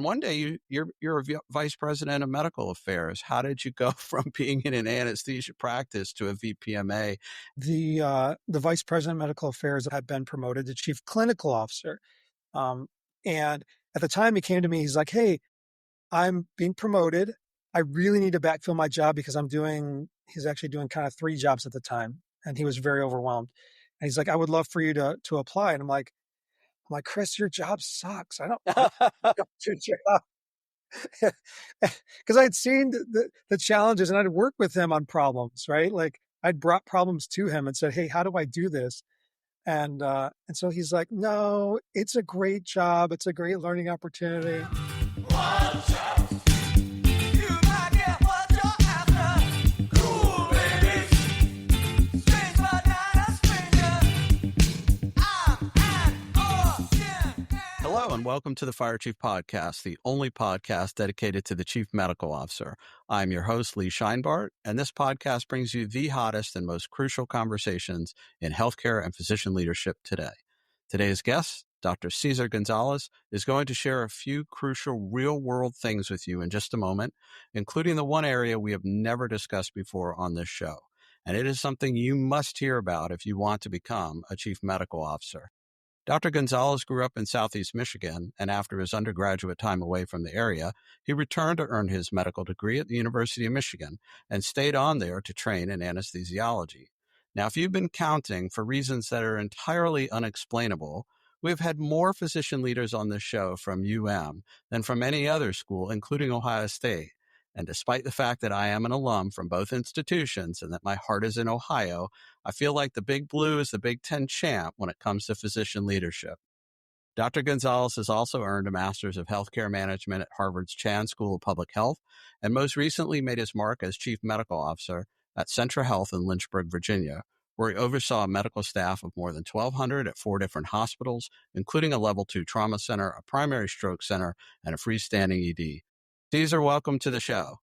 And one day you're a vice president of medical affairs. How did you go from being in an anesthesia practice to a VPMA? The vice president of medical affairs had been promoted to chief clinical officer. And at the time he came to me, he's like, "Hey, I'm being promoted. I really need to backfill my job because he's actually doing kind of 3 jobs at the time." And he was very overwhelmed. And he's like, "I would love for you to apply." And I'm like, "Chris, your job sucks. I don't want your job." Because I had seen the challenges and I'd worked with him on problems, right? Like I'd brought problems to him and said, "Hey, how do I do this?" And so he's like, "No, it's a great job. It's a great learning opportunity." Watch out. You might get what you're after. Cool ladies. Strange but not a stranger. I'm an ocean. Hello and welcome to the Fire Chief Podcast, the only podcast dedicated to the Chief Medical Officer. I'm your host, Lee Scheinbart, and this podcast brings you the hottest and most crucial conversations in healthcare and physician leadership today. Today's guest, Dr. Cesar Gonzalez, is going to share a few crucial real-world things with you in just a moment, including the one area we have never discussed before on this show. And it is something you must hear about if you want to become a Chief Medical Officer. Dr. Gonzalez grew up in Southeast Michigan, and after his undergraduate time away from the area, he returned to earn his medical degree at the University of Michigan and stayed on there to train in anesthesiology. Now, if you've been counting for reasons that are entirely unexplainable, we've had more physician leaders on this show from UM than from any other school, including Ohio State. And despite the fact that I am an alum from both institutions and that my heart is in Ohio, I feel like the Big Blue is the Big Ten champ when it comes to physician leadership. Dr. Gonzalez has also earned a Master's of Healthcare Management at Harvard's Chan School of Public Health, and most recently made his mark as Chief Medical Officer at Centra Health in Lynchburg, Virginia, where he oversaw a medical staff of more than 1,200 at 4 different hospitals, including a Level 2 trauma center, a primary stroke center, and a freestanding ED. Cesar, welcome to the show.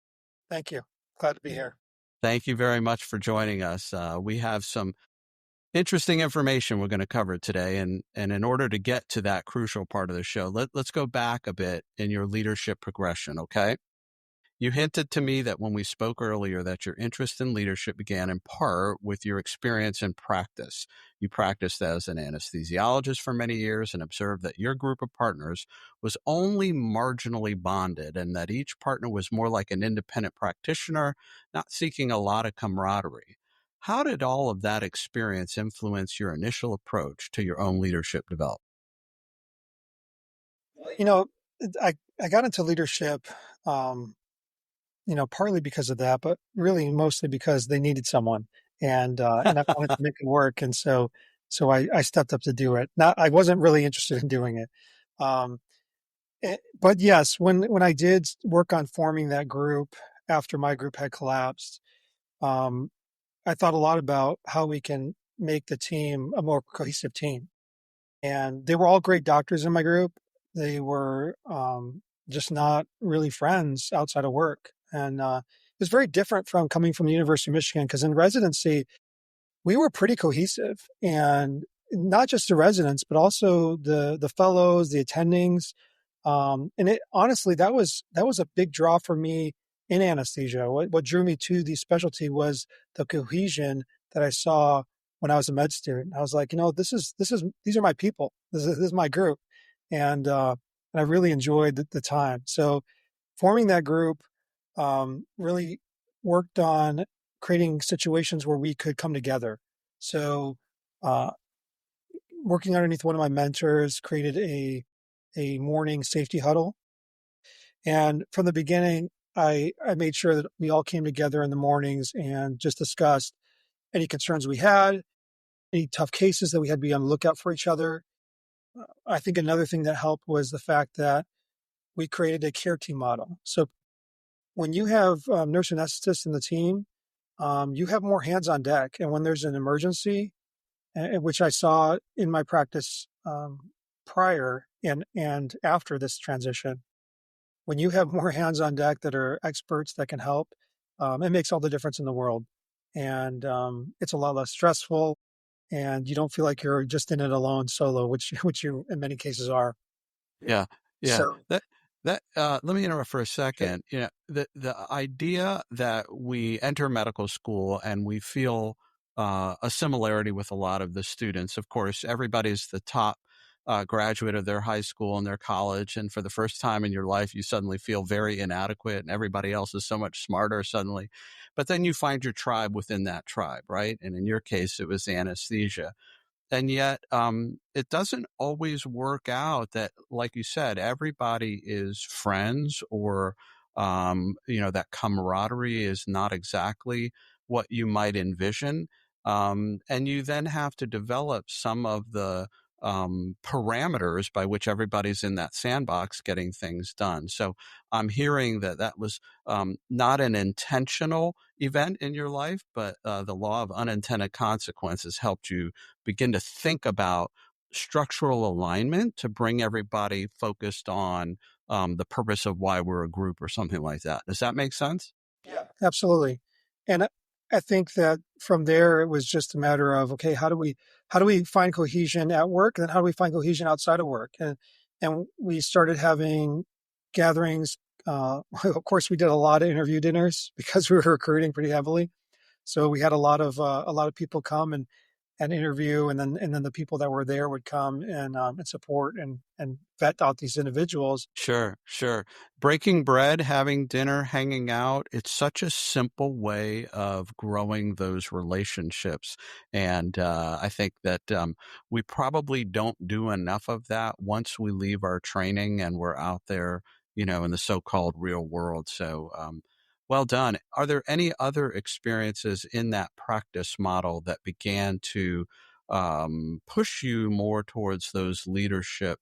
Thank you. Glad to be here. Thank you very much for joining us. We have some interesting information we're going to cover today. And in order to get to that crucial part of the show, let's go back a bit in your leadership progression, okay? You hinted to me that when we spoke earlier that your interest in leadership began in part with your experience in practice. You practiced as an anesthesiologist for many years and observed that your group of partners was only marginally bonded and that each partner was more like an independent practitioner, not seeking a lot of camaraderie. How did all of that experience influence your initial approach to your own leadership development? I got into leadership, partly because of that, but really mostly because they needed someone, and I wanted to make it work, and so I stepped up to do it. I wasn't really interested in doing it, but yes, when I did work on forming that group after my group had collapsed, I thought a lot about how we can make the team a more cohesive team, and they were all great doctors in my group. They were just not really friends outside of work. And it was very different from coming from the University of Michigan, because in residency, we were pretty cohesive, and not just the residents, but also the fellows, the attendings. And honestly, that was a big draw for me in anesthesia. What drew me to the specialty was the cohesion that I saw when I was a med student. I was like, these are my people. This is my group. And I really enjoyed the time. So forming that group really worked on creating situations where we could come together. So working underneath one of my mentors, created a morning safety huddle. And from the beginning, I made sure that we all came together in the mornings and just discussed any concerns we had, any tough cases that we had to be on the lookout for each other. I think another thing that helped was the fact that we created a care team model. So when you have nurse anesthetists in the team, you have more hands on deck. And when there's an emergency, which I saw in my practice prior and after this transition, when you have more hands on deck that are experts that can help, it makes all the difference in the world. And it's a lot less stressful, and you don't feel like you're just in it alone solo, which you in many cases are. Yeah. So, That let me interrupt for a Sure. second. You know, the idea that we enter medical school and we feel a similarity with a lot of the students. Of course, everybody's the top graduate of their high school and their college, and for the first time in your life, you suddenly feel very inadequate, and everybody else is so much smarter suddenly. But then you find your tribe within that tribe, right? And in your case, it was anesthesia. And yet, it doesn't always work out that, like you said, everybody is friends or, that camaraderie is not exactly what you might envision. And you then have to develop some of the parameters by which everybody's in that sandbox getting things done. So I'm hearing that that was not an intentional event in your life, but the law of unintended consequences helped you begin to think about structural alignment to bring everybody focused on the purpose of why we're a group or something like that. Does that make sense? Yeah, absolutely. And I think that from there it was just a matter of, okay, how do we find cohesion at work, and how do we find cohesion outside of work? And we started having gatherings. Of course, we did a lot of interview dinners because we were recruiting pretty heavily. So we had a lot of people come and interview, and then the people that were there would come and support and vet out these individuals. Sure, sure. Breaking bread, having dinner, hanging out, it's such a simple way of growing those relationships. And I think that we probably don't do enough of that once we leave our training and we're out there, in the so-called real world. So, well done. Are there any other experiences in that practice model that began to push you more towards those leadership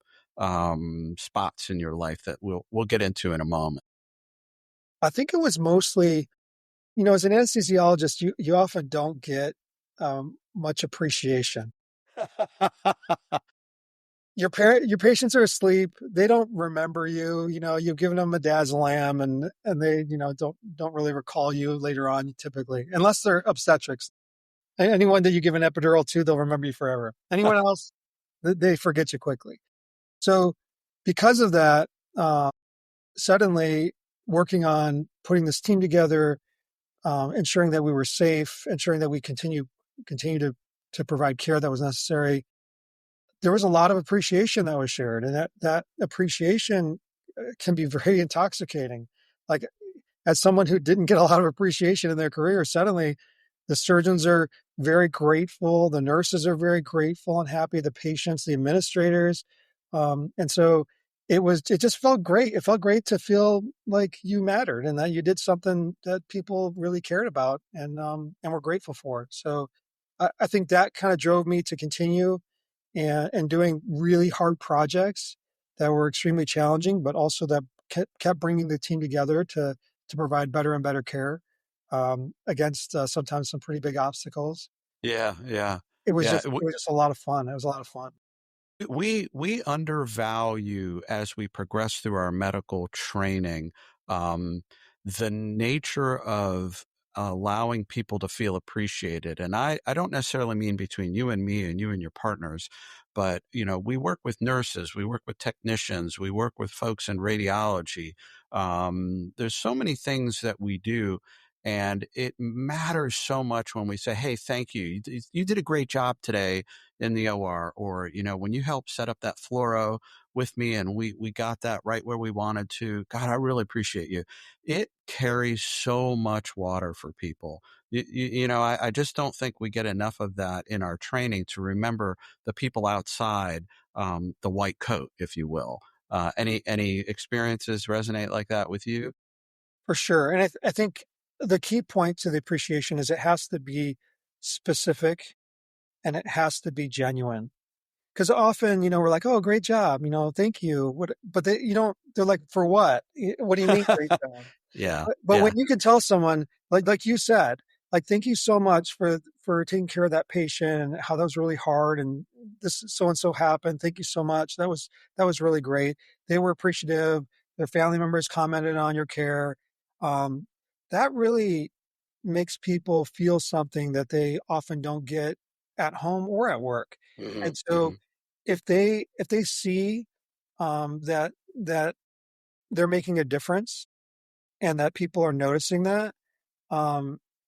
spots in your life that we'll get into in a moment? I think it was mostly, as an anesthesiologist, you often don't get much appreciation. Your patients are asleep. They don't remember you. You've given them a midazolam, and they don't really recall you later on typically, unless they're obstetrics. Anyone that you give an epidural to, they'll remember you forever. Anyone else, they forget you quickly. So, because of that, uh, suddenly working on putting this team together, ensuring that we were safe, ensuring that we continue to provide care that was necessary. There was a lot of appreciation that was shared, and that appreciation can be very intoxicating. Like, as someone who didn't get a lot of appreciation in their career, suddenly the surgeons are very grateful, the nurses are very grateful and happy, the patients, the administrators, and so it just felt great. It felt great to feel like you mattered and that you did something that people really cared about and were grateful for. So I think that kind of drove me to continue and doing really hard projects that were extremely challenging, but also that kept bringing the team together to provide better and better care against sometimes some pretty big obstacles. Yeah, yeah, It was yeah. just it was just a lot of fun. It was a lot of fun. We undervalue as we progress through our medical training um, the nature of allowing people to feel appreciated. And I don't necessarily mean between you and me and you and your partners, but we work with nurses, we work with technicians, we work with folks in radiology. There's so many things that we do. And it matters so much when we say, "Hey, thank you. You did a great job today in the OR," or, when you helped set up that fluoro with me and we got that right where we wanted to. God, I really appreciate you. It carries so much water for people. I just don't think we get enough of that in our training to remember the people outside, the white coat, if you will. Any experiences resonate like that with you? For sure. And I think the key point to the appreciation is it has to be specific and it has to be genuine. Because often, we're like, "Oh, great job, thank you." But they're like, "For what? What do you mean, great job?" Yeah, But when yeah. you can tell someone, like you said, like, "Thank you so much for taking care of that patient and how that was really hard, and this so and so happened. Thank you so much. That was really great." They were appreciative. Their family members commented on your care. Um, that really makes people feel something that they often don't get at home or at work. Hmm, And so hmm. if they see that they're making a difference and that people are noticing that,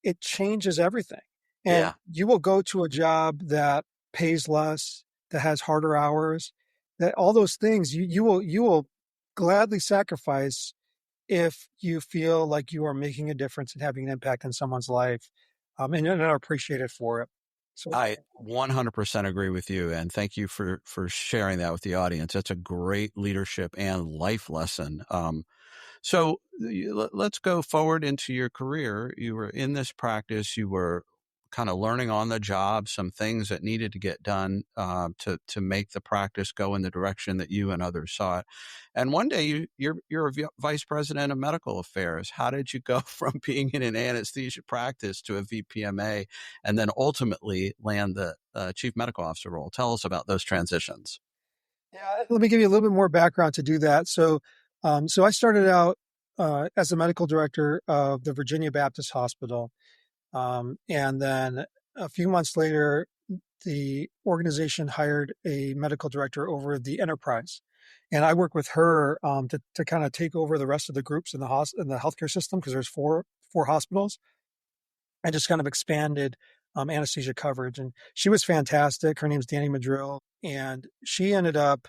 it changes everything. And Yeah. you will go to a job that pays less, that has harder hours, that all those things you will gladly sacrifice if you feel like you are making a difference and having an impact in someone's life, and are appreciated for it. So I 100% agree with you, and thank you for sharing that with the audience. That's a great leadership and life lesson. So let's go forward into your career. You were in this practice. You were kind of learning on the job some things that needed to get done to make the practice go in the direction that you and others saw it. And one day you're a vice president of medical affairs. How did you go from being in an anesthesia practice to a VPMA, and then ultimately land the chief medical officer role? Tell us about those transitions. yeah, let me give you a little bit more background to do that. So I started out as the medical director of the Virginia Baptist Hospital, and then a few months later, the organization hired a medical director over the enterprise, and I worked with her to kind of take over the rest of the groups in in the healthcare system because there's four hospitals. I just kind of expanded anesthesia coverage, and she was fantastic. Her name's Danny Madrill, and she ended up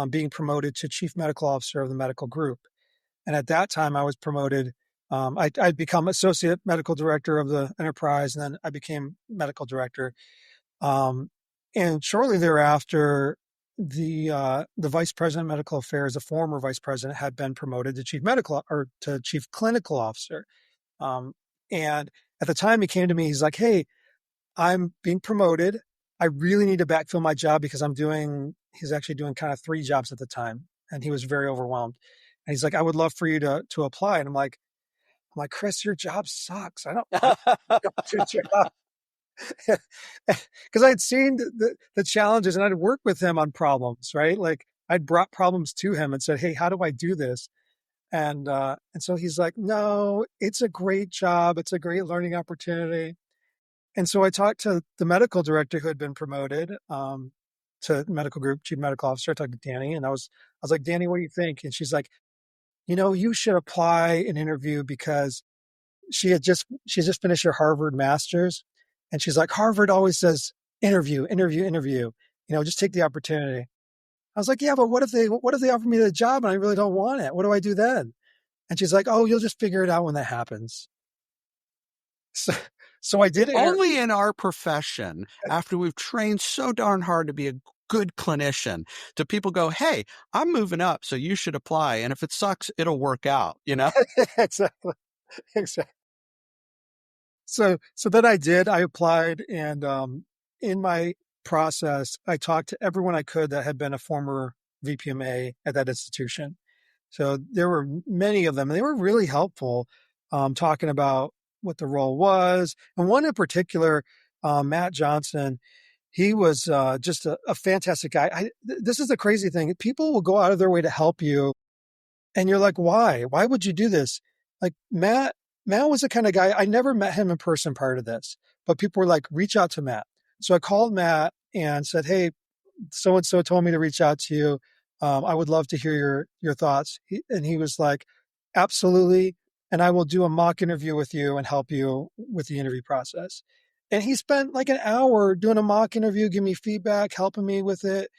being promoted to chief medical officer of the medical group. And at that time, I was promoted. I'd become associate medical director of the enterprise, and then I became medical director. Um, and shortly thereafter, the vice president of medical affairs, the former vice president, had been promoted to chief clinical officer. Um, and at the time, he came to me. He's like, "Hey, I'm being promoted. I really need to backfill my job because he's actually doing kind of three jobs at the time." And he was very overwhelmed. And he's like, "I would love for you to apply." And I'm like, "Chris, your job sucks. I don't want your job." Because I'd seen the challenges and I'd worked with him on problems, right? Like I'd brought problems to him and said, "Hey, how do I do this?" And so he's like, "No, it's a great job. It's a great learning opportunity." And so I talked to the medical director who had been promoted to medical group chief medical officer. I talked to Danny, and I was like, "Danny, what do you think?" And she's like, "You should apply an interview because she just finished her Harvard master's, and she's like, Harvard always says interview, interview, interview. Just take the opportunity." I was like, "Yeah, but what if they offer me the job and I really don't want it? What do I do then?" And she's like, "Oh, you'll just figure it out when that happens." So, so I did interview. Only in our profession, after we've trained so darn hard to be a good clinician, do people go, "Hey, I'm moving up, so you should apply. And if it sucks, it'll work out," Exactly. Exactly. So then I did. I applied, and in my process, I talked to everyone I could that had been a former VPMA at that institution. So there were many of them, and they were really helpful, talking about what the role was. And one in particular, Matt Johnson, he was just a fantastic guy. This is the crazy thing. People will go out of their way to help you, and you're like, why? Why would you do this? Like Matt was the kind of guy, I never met him in person prior to this, but people were like, reach out to Matt. So I called Matt and said, "Hey, so and so told me to reach out to you. I would love to hear your thoughts." And he was like, "Absolutely. And I will do a mock interview with you and help you with the interview process." And he spent like an hour doing a mock interview, giving me feedback, helping me with it.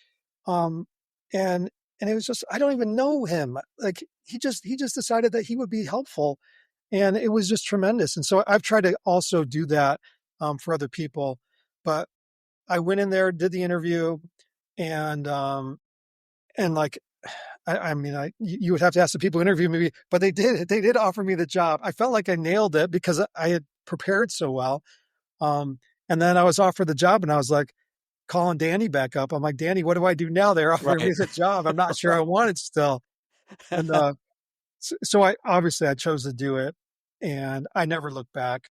Um, and and it was just, I don't even know him. Like he just decided that he would be helpful, and it was just tremendous. And so I've tried to also do that for other people. But I went in there, did the interview, and like, I mean, you would have to ask the people who interviewed me, but they did offer me the job. I felt like I nailed it because I had prepared so well. And then I was offered the job, and I was like calling Danny back up. I'm like, "Danny, what do I do now? They're offering me the job. I'm not sure I want it still." And so I chose to do it, and I never looked back.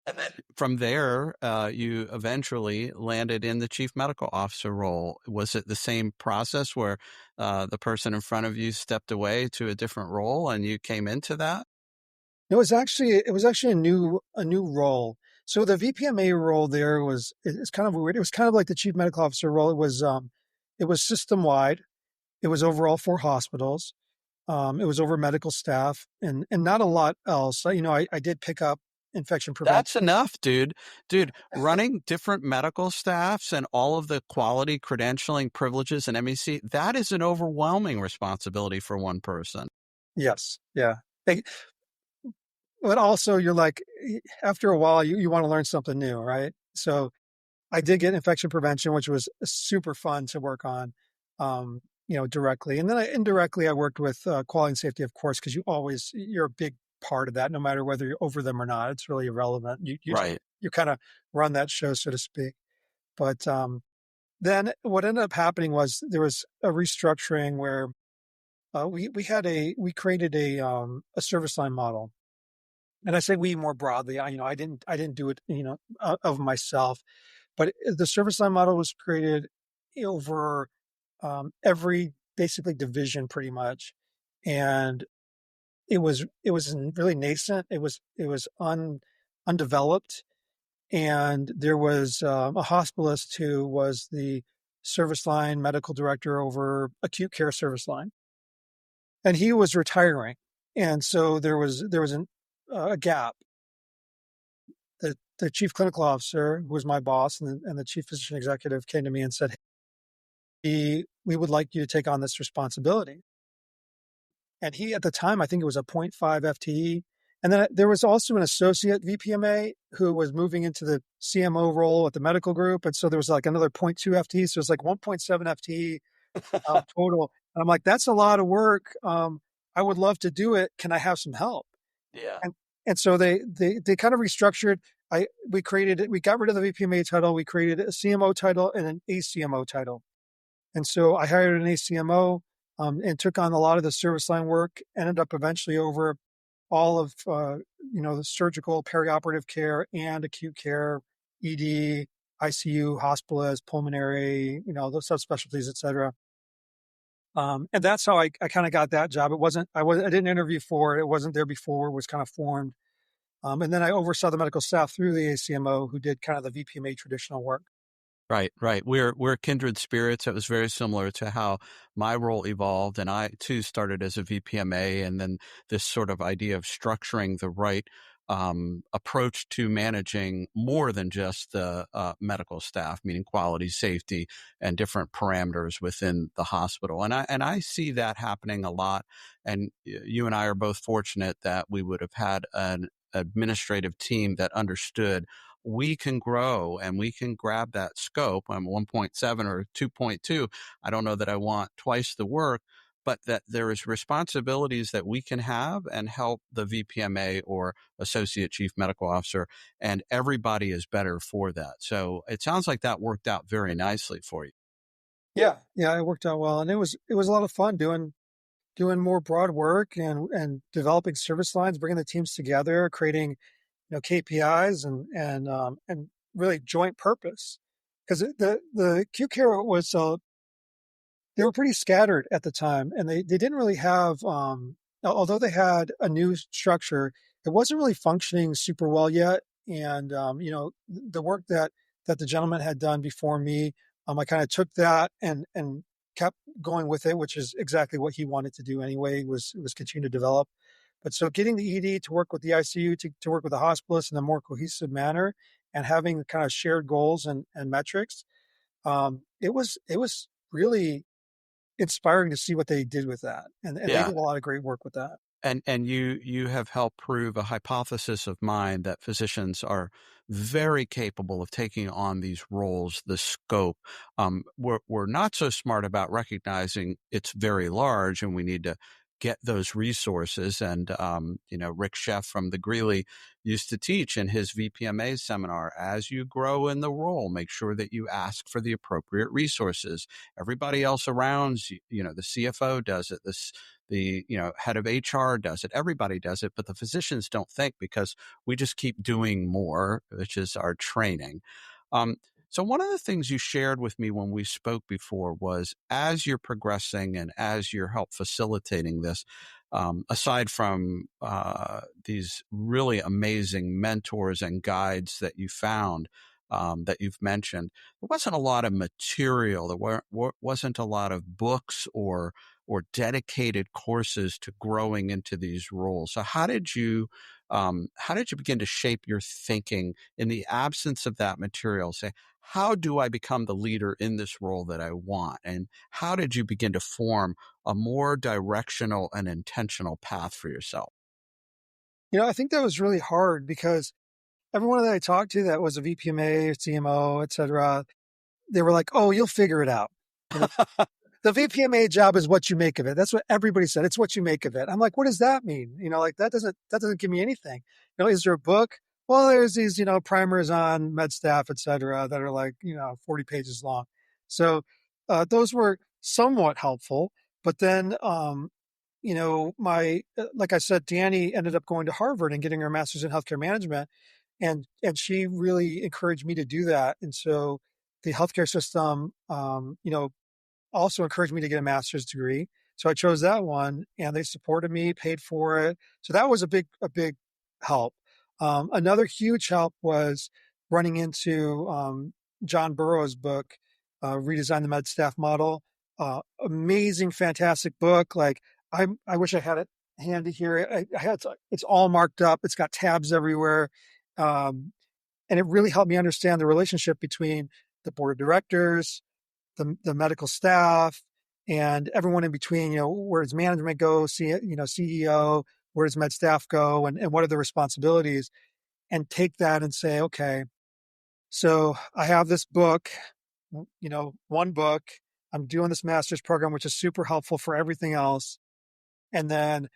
And then from there, you eventually landed in the chief medical officer role. Was it the same process where the person in front of you stepped away to a different role and you came into that? It was actually a new role. So the VPMA role there it's kind of weird. It was kind of like the chief medical officer role. It was system wide. It was overall for hospitals. It was over medical staff and not a lot else. I did pick up infection prevention. That's enough, dude. Dude, running different medical staffs and all of the quality credentialing privileges and MEC, that is an overwhelming responsibility for one person. Yes. Yeah. But also you're like, after a while, you want to learn something new, right? So I did get infection prevention, which was super fun to work on, directly. And then indirectly, I worked with quality and safety, of course, because you're a big part of that, no matter whether you're over them or not. It's really irrelevant. Right. You kind of run that show, so to speak. But then what ended up happening was there was a restructuring where we created a service line model. And I say we more broadly. I didn't do it, of myself, but the service line model was created over every basically division, pretty much, and it was really nascent. It was undeveloped, and there was a hospitalist who was the service line medical director over acute care service line, and he was retiring, and so there was a gap. The chief clinical officer, who was my boss, and the chief physician executive came to me and said, "We would like you to take on this responsibility." And he, at the time, I think it was a zero point 0.5 FTE. And then there was also an associate VPMA who was moving into the CMO role at the medical group. And so there was like another zero point 0.2 FTE. So it was like 1.7 FTE total. And I'm like, that's a lot of work. I would love to do it. Can I have some help? Yeah. And so they kind of restructured. We got rid of the VPMA title. We created a CMO title and an ACMO title. And so I hired an ACMO and took on a lot of the service line work, ended up eventually over all of, the surgical, perioperative care and acute care, ED, ICU, hospitalist, pulmonary, those subspecialties, et cetera. And that's how I kind of got that job. I didn't interview for it. It wasn't there before. It was kind of formed. And then I oversaw the medical staff through the ACMO, who did kind of the VPMA traditional work. Right. We're kindred spirits. It was very similar to how my role evolved. And I too started as a VPMA, and then this sort of idea of structuring the right approach to managing more than just the medical staff, meaning quality, safety, and different parameters within the hospital. And I see that happening a lot. And you and I are both fortunate that we would have had an administrative team that understood we can grow and we can grab that scope. I'm 1.7 or 2.2. I don't know that I want twice the work, but that there is responsibilities that we can have and help the VPMA or associate chief medical officer, and everybody is better for that. So it sounds like that worked out very nicely for you. Yeah, it worked out well, and it was a lot of fun doing more broad work and developing service lines, bringing the teams together, creating KPIs and really joint purpose, because the acute care was they were pretty scattered at the time, and they didn't really have although they had a new structure, it wasn't really functioning super well yet. And the work that the gentleman had done before me, I kind of took that and kept going with it, which is exactly what he wanted to do anyway, was continue to develop. But so getting the ED to work with the ICU, to work with the hospitalist in a more cohesive manner, and having kind of shared goals and metrics, it was really inspiring to see what they did with that. And they Yeah. did a lot of great work with that. And you have helped prove a hypothesis of mine that physicians are very capable of taking on these roles, the scope. We're not so smart about recognizing it's very large, and we need to get those resources. And Rick Sheff from the Greeley used to teach in his VPMA seminar: as you grow in the role, make sure that you ask for the appropriate resources. Everybody else around, the CFO does it. The head of HR does it. Everybody does it, but the physicians don't think, because we just keep doing more, which is our training. So one of the things you shared with me when we spoke before was, as you're progressing and as you're help facilitating this, aside from these really amazing mentors and guides that you found, that you've mentioned, there wasn't a lot of material. There wasn't a lot of books or or dedicated courses to growing into these roles. So how did you begin to shape your thinking in the absence of that material? Say, how do I become the leader in this role that I want? And how did you begin to form a more directional and intentional path for yourself? I think that was really hard because everyone that I talked to that was a VPMA, CMO, et cetera, they were like, "Oh, you'll figure it out." You know, the VPMA job is what you make of it. That's what everybody said. It's what you make of it. I'm like, what does that mean? Like that doesn't give me anything. Is there a book? Well, there's these, primers on med staff, et cetera, that are like, 40 pages long. So those were somewhat helpful. But then, like I said, Danny ended up going to Harvard and getting her master's in healthcare management. And she really encouraged me to do that. And so the healthcare system, also encouraged me to get a master's degree. So I chose that one, and they supported me, paid for it. So that was a big help. Another huge help was running into John Burroughs' book, Redesign the Med Staff Model. Amazing, fantastic book. Like I wish I had it handy here. It's all marked up. It's got tabs everywhere. And it really helped me understand the relationship between the board of directors, the medical staff, and everyone in between. Where does management go? CEO, where does med staff go, and what are the responsibilities? And take that and say, okay, so I have this book, one book. I'm doing this master's program, which is super helpful for everything else. And then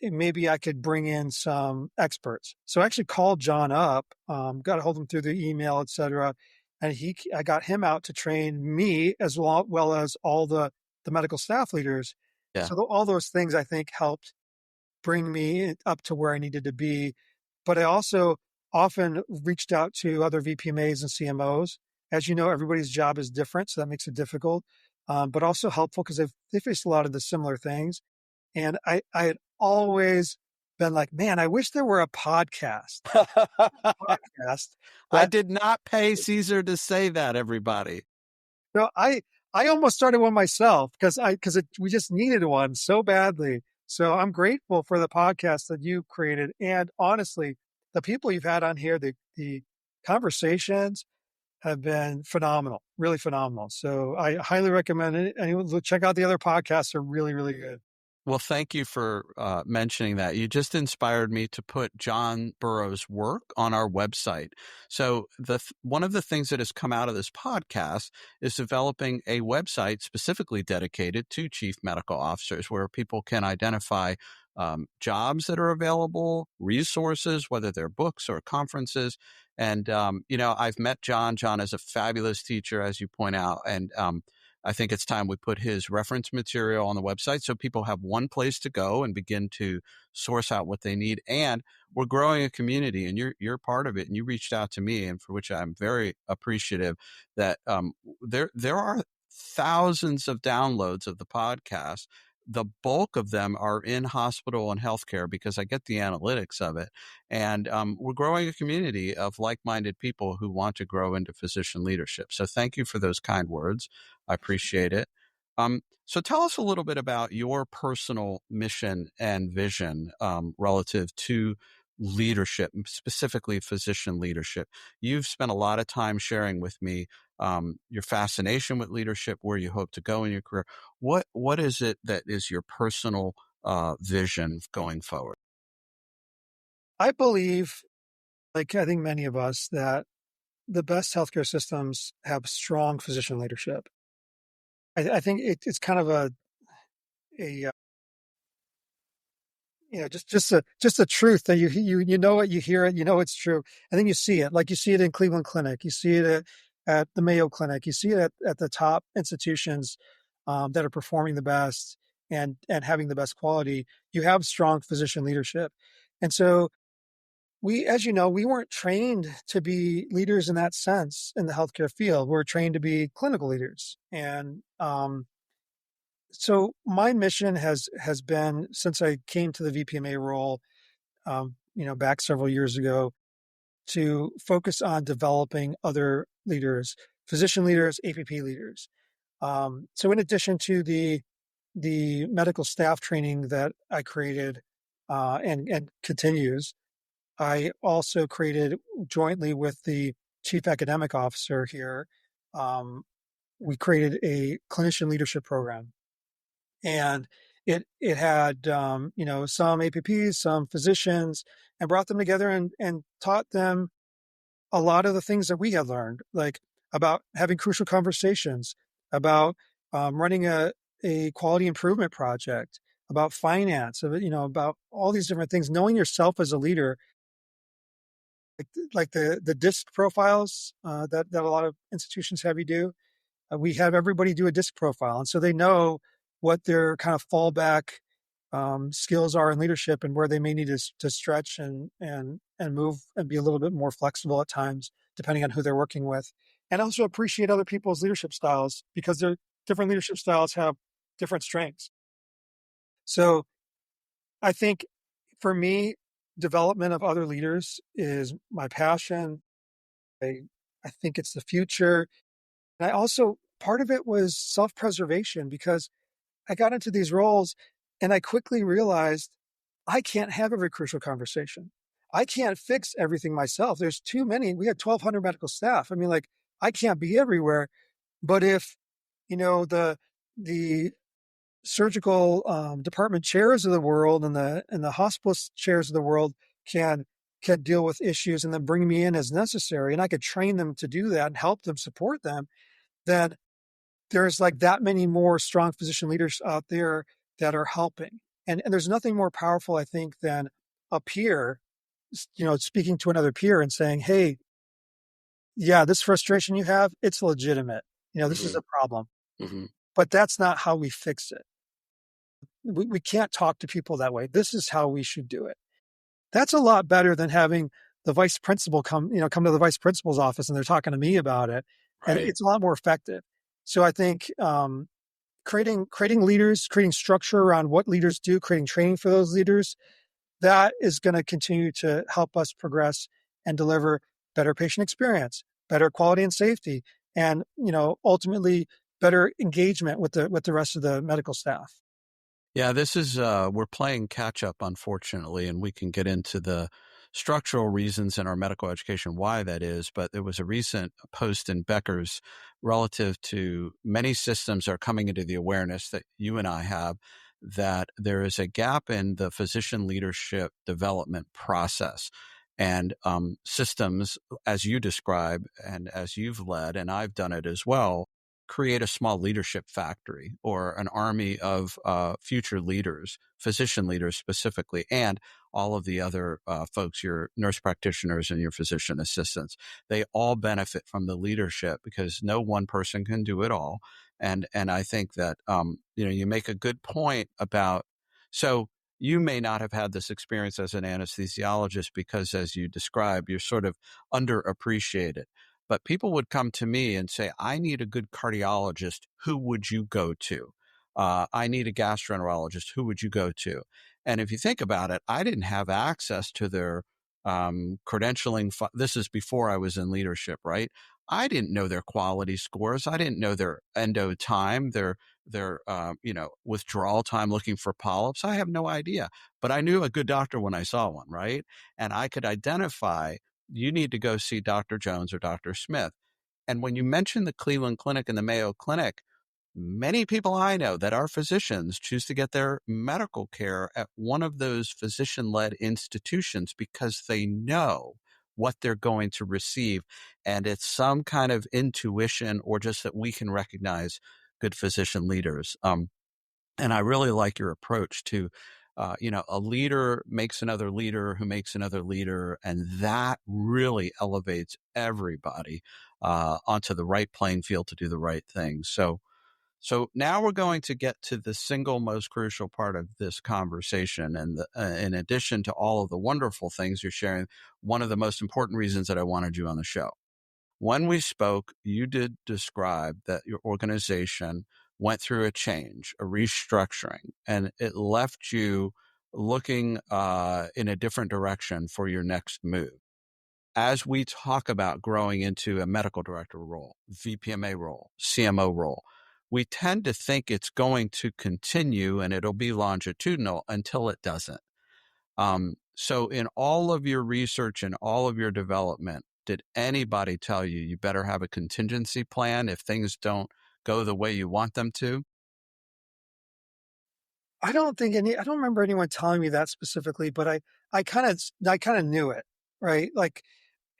maybe I could bring in some experts. So I actually called John up, got a hold of him through the email, et cetera. And I got him out to train me as well as all the medical staff leaders. Yeah. So all those things I think helped bring me up to where I needed to be. But I also often reached out to other VPMAs and CMOs. As you know, everybody's job is different, so that makes it difficult, but also helpful because they faced a lot of the similar things. And I had always been like, man, I wish there were a podcast I that, did not pay Caesar to say that, everybody. I almost started one myself because we just needed one so badly. So I'm grateful for the podcast that you created. And honestly, the people you've had on here, the conversations have been phenomenal, really phenomenal. So I highly recommend it. Anyone check out the other podcasts. They're really, really good. Well, thank you for mentioning that. You just inspired me to put John Burroughs' work on our website. So one of the things that has come out of this podcast is developing a website specifically dedicated to chief medical officers, where people can identify jobs that are available, resources, whether they're books or conferences. And, I've met John. John is a fabulous teacher, as you point out. And I think it's time we put his reference material on the website so people have one place to go and begin to source out what they need. And we're growing a community, and you're part of it. And you reached out to me, and for which I'm very appreciative. That there are thousands of downloads of the podcast. The bulk of them are in hospital and healthcare because I get the analytics of it. And we're growing a community of like-minded people who want to grow into physician leadership. So thank you for those kind words. I appreciate it. So tell us a little bit about your personal mission and vision relative to leadership, specifically physician leadership. You've spent a lot of time sharing with me your fascination with leadership, where you hope to go in your career. What is it that is your personal vision going forward? I believe, like I think many of us, that the best healthcare systems have strong physician leadership. I think it's kind of a just a truth that you know it, you hear it, it's true, and then you see it. Like you see it in Cleveland Clinic, you see it at the Mayo Clinic, you see it at the top institutions that are performing the best and having the best quality. You have strong physician leadership, and so as you know, we weren't trained to be leaders in that sense in the healthcare field. We're trained to be clinical leaders, and so my mission has been, since I came to the VPMA role, back several years ago, to focus on developing other leaders, physician leaders, APP leaders. So in addition to the the medical staff training that I created and continues, I also created jointly with the chief academic officer here. We created a clinician leadership program, and it had some APPs, some physicians, and brought them together and taught them a lot of the things that we had learned, like about having crucial conversations, about running a quality improvement project, about finance, about all these different things. Knowing yourself as a leader, like the DISC profiles that a lot of institutions have you do. We have everybody do a DISC profile, and so they know what their kind of fallback skills are in leadership and where they may need to stretch and move and be a little bit more flexible at times, depending on who they're working with, and also appreciate other people's leadership styles because their different leadership styles have different strengths. So I think for me, development of other leaders is my passion. I think it's the future. And I also, part of it was self-preservation because I got into these roles and I quickly realized I can't have every crucial conversation. I can't fix everything myself. There's too many. We had 1,200 medical staff. I mean, like, I can't be everywhere. But if, the surgical department chairs of the world and the hospital chairs of the world can deal with issues and then bring me in as necessary, and I could train them to do that and help them support them, then there's like that many more strong physician leaders out there that are helping. And there's nothing more powerful, I think, than a peer, speaking to another peer and saying, hey, yeah, this frustration you have, it's legitimate. This is a problem, but that's not how we fix it. We can't talk to people that way. This is how we should do it. That's a lot better than having the vice principal come to the vice principal's office and they're talking to me about it. Right. And it's a lot more effective. So I think creating leaders, creating structure around what leaders do, creating training for those leaders, that is going to continue to help us progress and deliver better patient experience, better quality and safety, and ultimately better engagement with the rest of the medical staff. Yeah, this is, we're playing catch up, unfortunately, and we can get into the structural reasons in our medical education why that is. But there was a recent post in Becker's relative to many systems are coming into the awareness that you and I have that there is a gap in the physician leadership development process. And systems, as you describe and as you've led, and I've done it as well, create a small leadership factory or an army of future leaders, physician leaders specifically, and all of the other folks, your nurse practitioners and your physician assistants. They all benefit from the leadership because no one person can do it all. And I think that, you make a good point about, so you may not have had this experience as an anesthesiologist because, as you describe, you're sort of underappreciated. But people would come to me and say, I need a good cardiologist. Who would you go to? I need a gastroenterologist. Who would you go to? And if you think about it, I didn't have access to their credentialing. This is before I was in leadership, right? I didn't know their quality scores. I didn't know their endo time, their withdrawal time looking for polyps. I have no idea. But I knew a good doctor when I saw one, right? And I could identify, you need to go see Dr. Jones or Dr. Smith. And when you mention the Cleveland Clinic and the Mayo Clinic, many people I know that are physicians choose to get their medical care at one of those physician-led institutions because they know what they're going to receive. And it's some kind of intuition or just that we can recognize good physician leaders. And I really like your approach to a leader makes another leader who makes another leader, and that really elevates everybody onto the right playing field to do the right thing. So now we're going to get to the single most crucial part of this conversation. And in addition to all of the wonderful things you're sharing, one of the most important reasons that I wanted you on the show. When we spoke, you did describe that your organization went through a change, a restructuring, and it left you looking in a different direction for your next move. As we talk about growing into a medical director role, VPMA role, CMO role, we tend to think it's going to continue and it'll be longitudinal until it doesn't. So in all of your research and all of your development, did anybody tell you you better have a contingency plan if things don't go the way you want them to? I don't remember anyone telling me that specifically, but I kind of knew it, right? Like,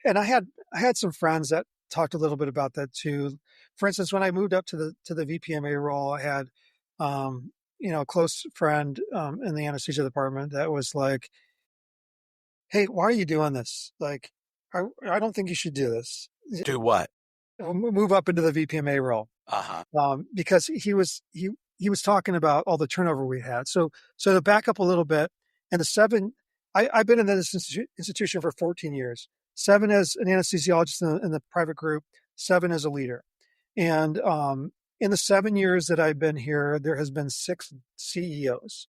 and I had some friends that talked a little bit about that too. For instance, when I moved up to the VPMA role, I had, a close friend, in the anesthesia department that was like, "Hey, why are you doing this? Like, I don't think you should do this. Do what? Move up into the VPMA role." Uh-huh. Because he was talking about all the turnover we had. So to back up a little bit, and I've been in this institution for 14 years, 7 as an anesthesiologist in the private group, 7 as a leader. And in the 7 years that I've been here, there has been 6 CEOs.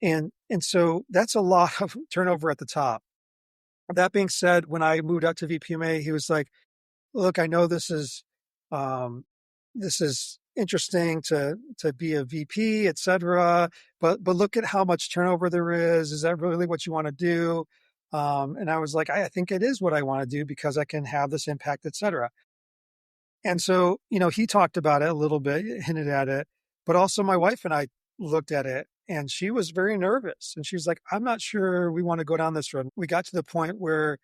And so that's a lot of turnover at the top. That being said, when I moved up to VPMA, he was like, "Look, I know um, this is interesting to be a VP, et cetera, but look at how much turnover there is. Is that really what you want to do?" And I was like, I think it is what I want to do because I can have this impact, et cetera. And so, he talked about it a little bit, hinted at it, but also my wife and I looked at it and she was very nervous. And she was like, "I'm not sure we want to go down this road." We got to the point where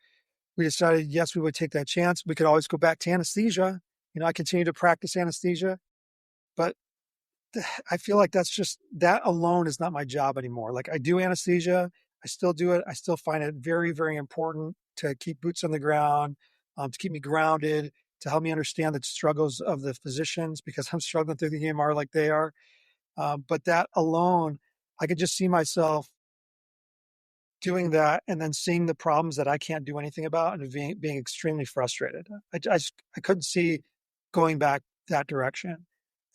we decided, yes, we would take that chance. We could always go back to anesthesia. I continue to practice anesthesia, but I feel like that alone is not my job anymore. Like, I do anesthesia. I still do it. I still find it very, very important to keep boots on the ground, to keep me grounded, to help me understand the struggles of the physicians because I'm struggling through the EMR like they are. But that alone, I could just see myself doing that and then seeing the problems that I can't do anything about and being extremely frustrated. I couldn't see going back that direction.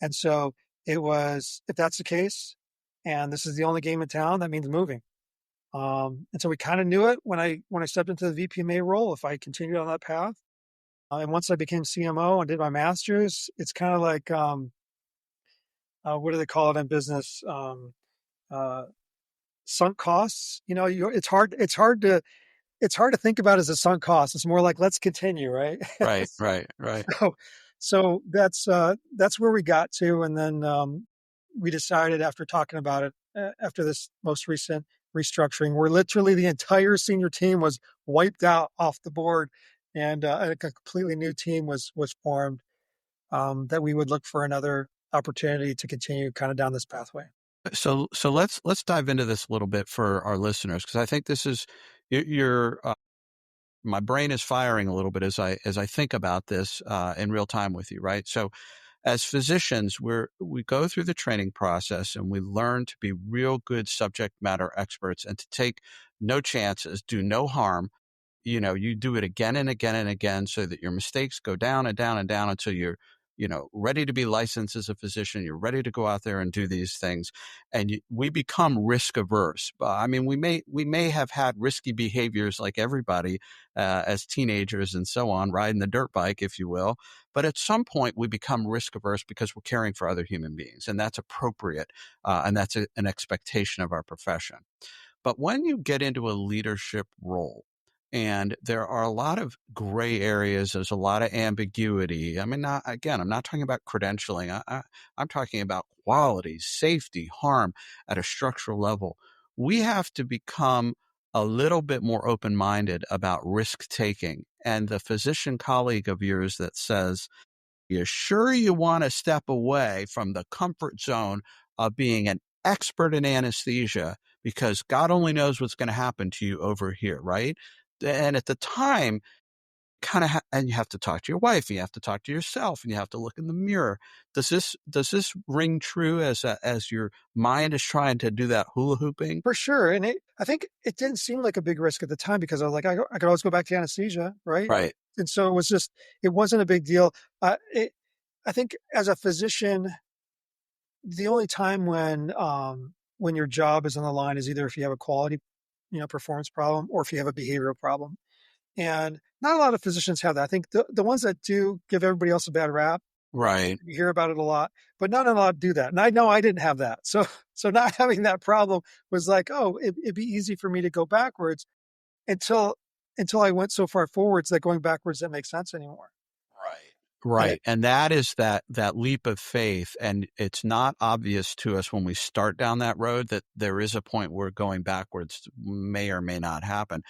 And so it was, if that's the case, and this is the only game in town, that means moving. And so we kind of knew it when I stepped into the VPMA role, if I continued on that path. And once I became CMO and did my master's, it's kind of like, what do they call it in business? Uh, Sunk costs. It's hard to think about as a sunk cost. It's more like, let's continue, right? Right, right, right. So that's where we got to. And then we decided, after talking about it, after this most recent restructuring, where literally the entire senior team was wiped out off the board and a completely new team was formed, that we would look for another opportunity to continue kind of down this pathway. So let's dive into this a little bit for our listeners, because I think this is your my brain is firing a little bit as I think about this in real time with you, right? So as physicians, we go through the training process and we learn to be real good subject matter experts and to take no chances, do no harm. You do it again and again and again so that your mistakes go down and down and down until you're, ready to be licensed as a physician. You're ready to go out there and do these things. And we become risk averse. I mean, we may have had risky behaviors like everybody as teenagers and so on, riding the dirt bike, if you will. But at some point, we become risk averse because we're caring for other human beings. And that's appropriate. And that's an expectation of our profession. But when you get into a leadership role, and there are a lot of gray areas, there's a lot of ambiguity. I mean, I'm not talking about credentialing. I'm talking about quality, safety, harm at a structural level. We have to become a little bit more open-minded about risk taking. And the physician colleague of yours that says, "You sure you want to step away from the comfort zone of being an expert in anesthesia because God only knows what's going to happen to you over here," right? And at the time, and you have to talk to your wife, and you have to talk to yourself, and you have to look in the mirror. Does this ring true as your mind is trying to do that hula hooping? For sure. And I think it didn't seem like a big risk at the time because I was like, I could always go back to anesthesia, right? Right. And so it wasn't a big deal. I think as a physician, the only time when your job is on the line is either if you have a quality, performance problem or if you have a behavioral problem. And not a lot of physicians have that. I think the ones that do give everybody else a bad rap Right. You hear about it a lot, but not a lot do that. And I know I didn't have that. So not having that problem was like, oh, it'd be easy for me to go backwards until I went so far forwards that going backwards didn't make sense anymore. And Right. And that is that leap of faith. And it's not obvious to us when we start down that road that there is a point where going backwards may or may not happen.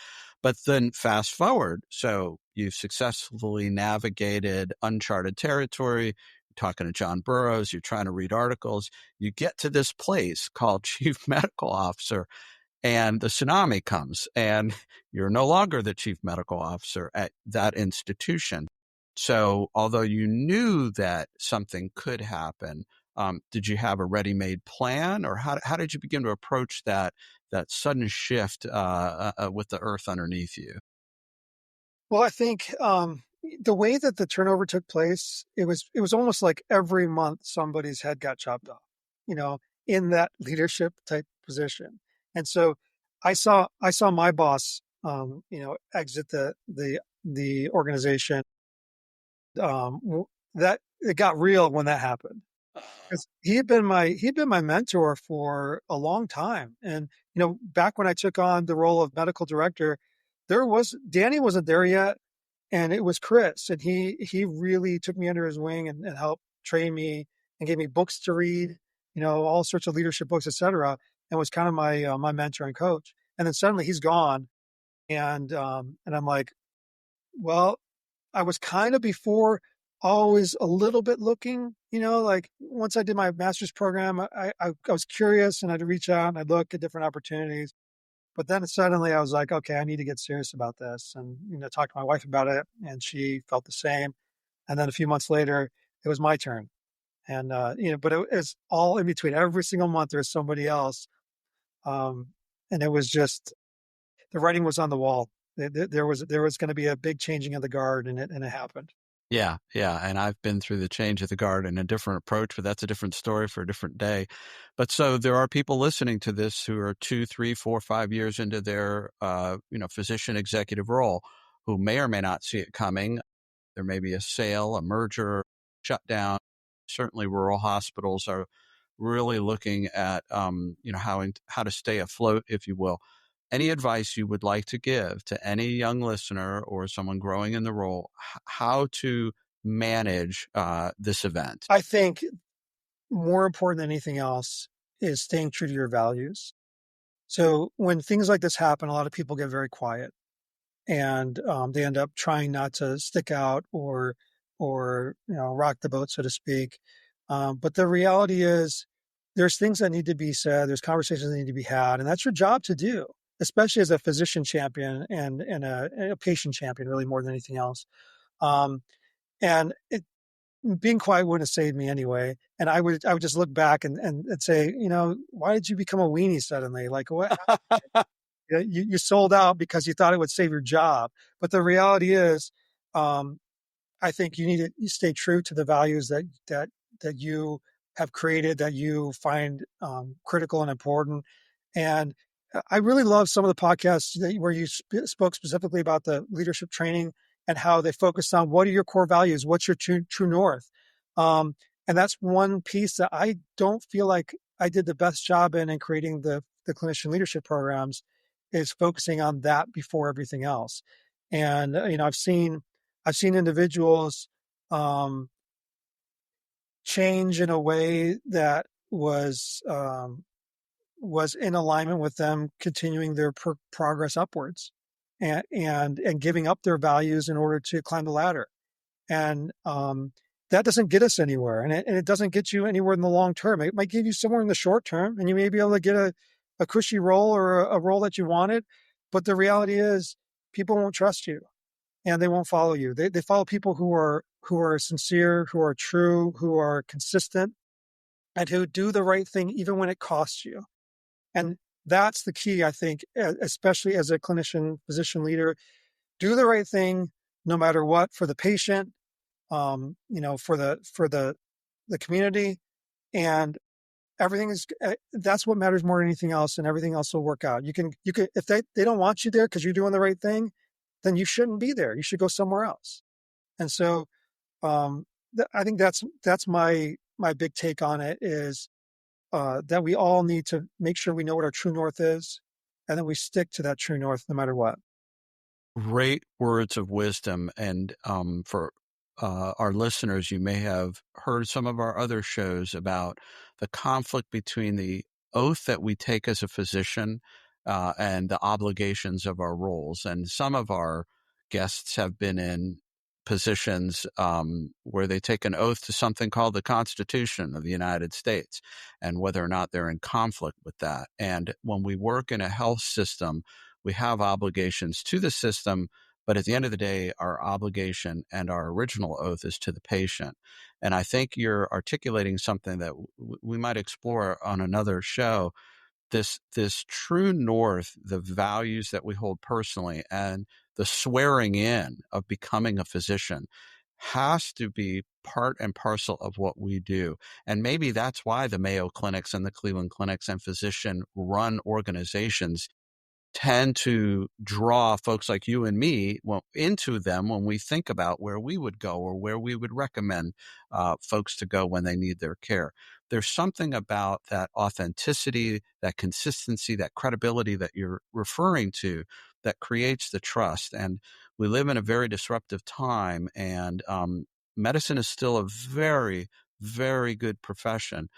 But then fast forward. So you've successfully navigated uncharted territory. You're talking to John Burroughs. You're trying to read articles. You get to this place called chief medical officer, and the tsunami comes, and you're no longer the chief medical officer at that institution. So although you knew that something could happen, did you have a ready-made plan, or how did you begin to approach that sudden shift with the earth underneath you? well, I think the way that the turnover took place, it was almost like every month somebody's head got chopped off, you know, in that leadership type position. And so I saw my boss, exit the organization. That it got real when that happened. Because he'd been my mentor for a long time. And, back when I took on the role of medical director, Danny wasn't there yet. And it was Chris. And he really took me under his wing and helped train me and gave me books to read, all sorts of leadership books, etc. And was kind of my mentor and coach. And then suddenly he's gone. And I'm like, well, I was kind of before always a little bit looking, like once I did my master's program, I was curious and I'd reach out and I'd look at different opportunities. But then suddenly I was like, okay, I need to get serious about this. And, talk to my wife about it. And she felt the same. And then a few months later, it was my turn. And, but it was all in between. Every single month, there was somebody else. And it was just, the writing was on the wall. There was going to be a big changing of the guard, and it happened. Yeah, yeah. And I've been through the change of the guard and a different approach, but that's a different story for a different day. But so there are people listening to this who are 2, 3, 4, 5 years into their, physician executive role, who may or may not see it coming. There may be a sale, a merger, shutdown. Certainly rural hospitals are really looking at, how to stay afloat, if you will. Any advice you would like to give to any young listener or someone growing in the role, how to manage this event? I think more important than anything else is staying true to your values. So when things like this happen, a lot of people get very quiet, and they end up trying not to stick out or rock the boat, so to speak. But the reality is, there's things that need to be said. There's conversations that need to be had, and that's your job to do, especially as a physician champion and a patient champion, really more than anything else. Um, and being quiet wouldn't have saved me anyway. And I would just look back and say, why did you become a weenie suddenly? Like, what? You sold out because you thought it would save your job. But the reality is, I think you stay true to the values that you have created, that you find critical and important. And I really love some of the podcasts where you spoke specifically about the leadership training and how they focus on what are your core values, what's your true north. And that's one piece that I don't feel like I did the best job in creating the clinician leadership programs, is focusing on that before everything else. And I've seen individuals change in a way that was in alignment with them continuing their progress upwards, and giving up their values in order to climb the ladder. And that doesn't get us anywhere, and it doesn't get you anywhere in the long term. It might give you somewhere in the short term, and you may be able to get a cushy role or a role that you wanted. But the reality is, people won't trust you, and they won't follow you. They follow people who are sincere, who are true, who are consistent, and who do the right thing even when it costs you. And that's the key, I think, especially as a clinician, physician leader. Do the right thing no matter what, for the patient, for the community, and everything is. That's what matters more than anything else, and everything else will work out. You can if they don't want you there because you're doing the right thing, then you shouldn't be there. You should go somewhere else. And so I think that's my big take on it is that we all need to make sure we know what our true north is, and then we stick to that true north no matter what. Great words of wisdom. And for our listeners, you may have heard some of our other shows about the conflict between the oath that we take as a physician and the obligations of our roles. And some of our guests have been in positions where they take an oath to something called the Constitution of the United States, and whether or not they're in conflict with that. And when we work in a health system, we have obligations to the system, but at the end of the day, our obligation and our original oath is to the patient. And I think you're articulating something that we might explore on another show. This true north, the values that we hold personally, and the swearing in of becoming a physician has to be part and parcel of what we do. And maybe that's why the Mayo Clinics and the Cleveland Clinics and physician-run organizations tend to draw folks like you and me into them when we think about where we would go or where we would recommend folks to go when they need their care. There's something about that authenticity, that consistency, that credibility that you're referring to that creates the trust. And we live in a very disruptive time, and medicine is still a very, very good profession.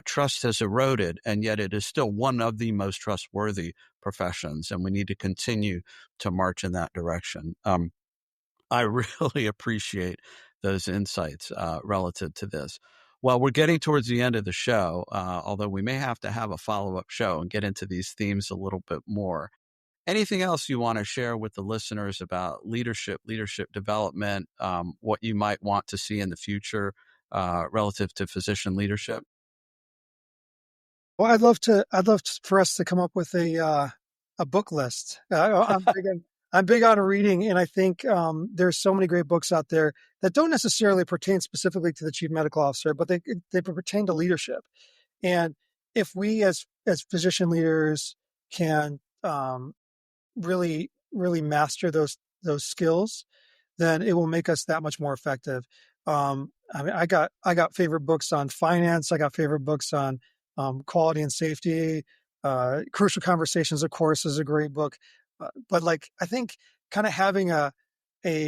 Trust has eroded, and yet it is still one of the most trustworthy professions, and we need to continue to march in that direction. I really appreciate those insights relative to this. Well, we're getting towards the end of the show, although we may have to have a follow-up show and get into these themes a little bit more. Anything else you want to share with the listeners about leadership development, what you might want to see in the future relative to physician leadership? Well, for us to come up with a book list. I'm big on reading, and I think there's so many great books out there that don't necessarily pertain specifically to the chief medical officer, but they pertain to leadership. And if we as physician leaders can really master those skills, then it will make us that much more effective. I mean, I got favorite books on finance. I got favorite books on quality and safety. Crucial Conversations, of course, is a great book. But like, I think kind of having a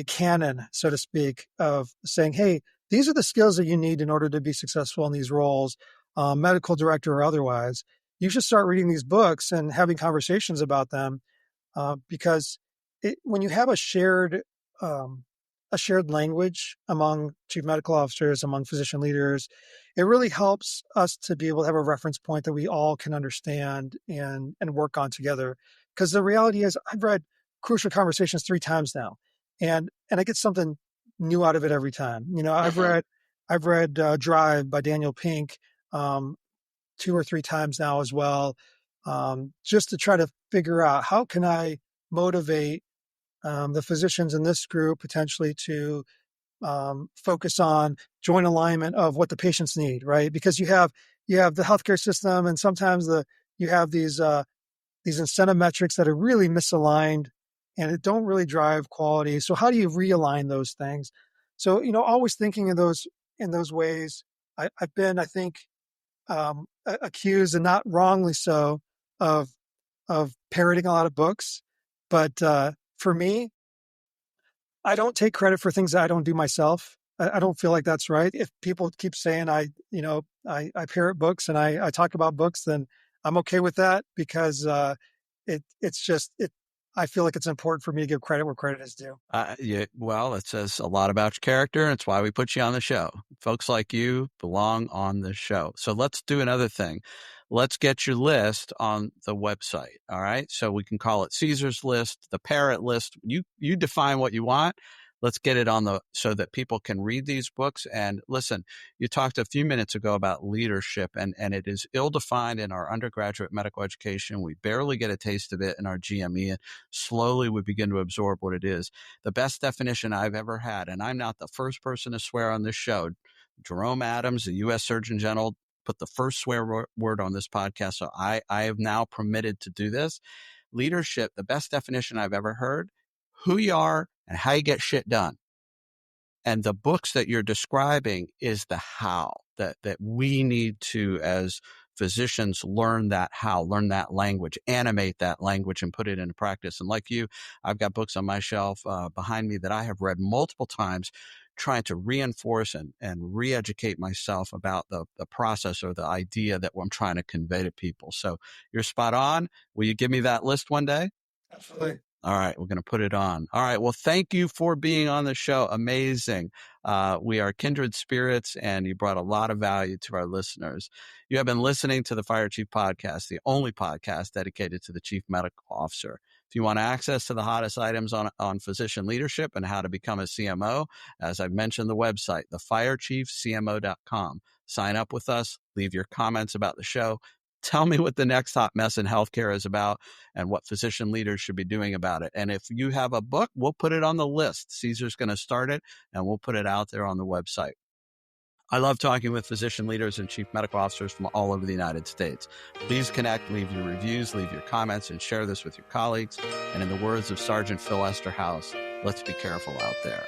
canon, so to speak, of saying, hey, these are the skills that you need in order to be successful in these roles, medical director or otherwise. You should start reading these books and having conversations about them, because when you have a shared language among chief medical officers, among physician leaders, it really helps us to be able to have a reference point that we all can understand and work on together. Because the reality is, I've read Crucial Conversations 3 times now, and I get something new out of it every time. You know, I've read Drive by Daniel Pink 2 or 3 times now as well, just to try to figure out how can I motivate the physicians in this group potentially to focus on joint alignment of what the patients need, right? Because you have the healthcare system, and sometimes you have these incentive metrics that are really misaligned and it don't really drive quality. So how do you realign those things? So, you know, always thinking in those ways. I've been, I think, accused, and not wrongly so, of parroting a lot of books, but for me, I don't take credit for things that I don't do myself. I don't feel like that's right. If people keep saying I parrot books and I talk about books, then I'm okay with that, because I feel like it's important for me to give credit where credit is due. Yeah, well, it says a lot about your character, and it's why we put you on the show. Folks like you belong on the show. So let's do another thing. Let's get your list on the website. All right. So we can call it Caesar's list, the parrot list. You define what you want. Let's get it on so that people can read these books. And listen, you talked a few minutes ago about leadership, and it is ill-defined in our undergraduate medical education. We barely get a taste of it in our GME, and slowly we begin to absorb what it is. The best definition I've ever had, and I'm not the first person to swear on this show, Jerome Adams, the U.S. Surgeon General, put the first swear word on this podcast. So I have now permitted to do this. Leadership, the best definition I've ever heard: who you are and how you get shit done. And the books that you're describing is the how that we need to, as physicians, learn that language, animate that language and put it into practice. And like you, I've got books on my shelf behind me that I have read multiple times, trying to reinforce and re-educate myself about the process or the idea that I'm trying to convey to people. So you're spot on. Will you give me that list one day? Absolutely. All right, we're going to put it on. All right, well, thank you for being on the show. Amazing. We are kindred spirits, and you brought a lot of value to our listeners. You have been listening to the Fire Chief Podcast, the only podcast dedicated to the Chief Medical Officer. If you want access to the hottest items on physician leadership and how to become a CMO, as I've mentioned, the website, thefirechiefcmo.com. Sign up with us, leave your comments about the show. Tell me what the next hot mess in healthcare is about and what physician leaders should be doing about it. And if you have a book, we'll put it on the list. Caesar's going to start it, and we'll put it out there on the website. I love talking with physician leaders and chief medical officers from all over the United States. Please connect, leave your reviews, leave your comments, and share this with your colleagues. And in the words of Sergeant Phil Esterhaus, let's be careful out there.